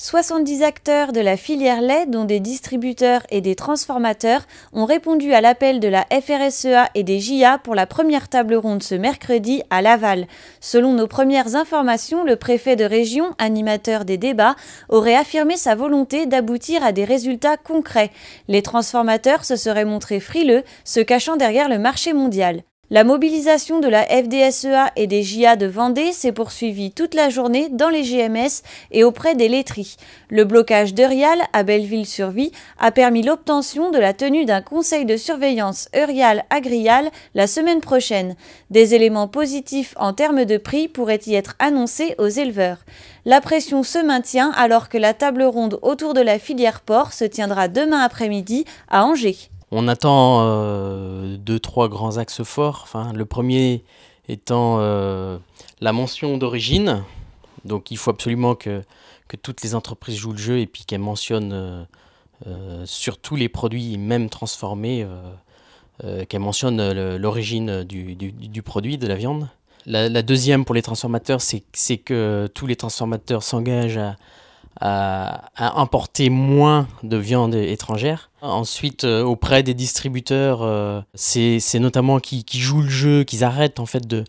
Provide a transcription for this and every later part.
70 acteurs de la filière lait, dont des distributeurs et des transformateurs, ont répondu à l'appel de la FRSEA et des JA pour la première table ronde ce mercredi à Laval. Selon nos premières informations, le préfet de région, animateur des débats, aurait affirmé sa volonté d'aboutir à des résultats concrets. Les transformateurs se seraient montrés frileux, se cachant derrière le marché mondial. La mobilisation de la FDSEA et des JA de Vendée s'est poursuivie toute la journée dans les GMS et auprès des laiteries. Le blocage d'Eurial à Belleville-sur-Vie a permis l'obtention de la tenue d'un conseil de surveillance Eurial-Agrial la semaine prochaine. Des éléments positifs en termes de prix pourraient y être annoncés aux éleveurs. La pression se maintient alors que la table ronde autour de la filière porc se tiendra demain après-midi à Angers. On attend 2-3 grands axes forts. Le premier étant la mention d'origine. Donc il faut absolument que toutes les entreprises jouent le jeu et puis qu'elles mentionnent sur tous les produits, même transformés, qu'elles mentionnent l'origine du produit, de la viande. La deuxième pour les transformateurs, c'est que tous les transformateurs s'engagent à importer moins de viande étrangère. Ensuite, auprès des distributeurs, c'est notamment qu'ils jouent le jeu, qu'ils arrêtent en fait de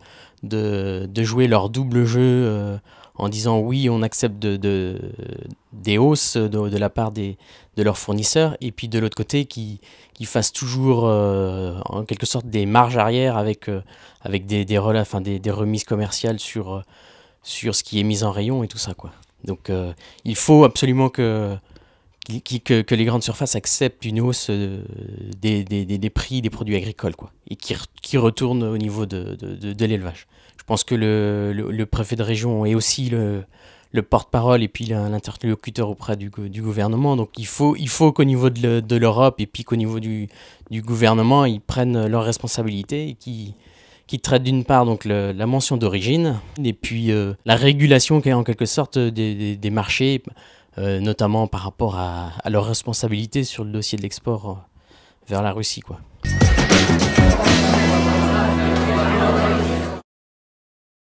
jouer leur double jeu en disant oui, on accepte des hausses de la part de leurs fournisseurs, et puis de l'autre côté, qu'ils fassent toujours en quelque sorte des marges arrière avec des remises commerciales sur ce qui est mis en rayon et tout ça, quoi. Donc il faut absolument que les grandes surfaces acceptent une hausse des prix des produits agricoles, quoi, et qui retournent au niveau de l'élevage. Je pense que le préfet de région est aussi le porte-parole et puis l'interlocuteur auprès du gouvernement. Donc il faut qu'au niveau de l'Europe et puis qu'au niveau du gouvernement, ils prennent leurs responsabilités et qui traite d'une part donc la mention d'origine et puis la régulation qui est en quelque sorte des marchés, notamment par rapport à leurs responsabilités sur le dossier de l'export vers la Russie, quoi.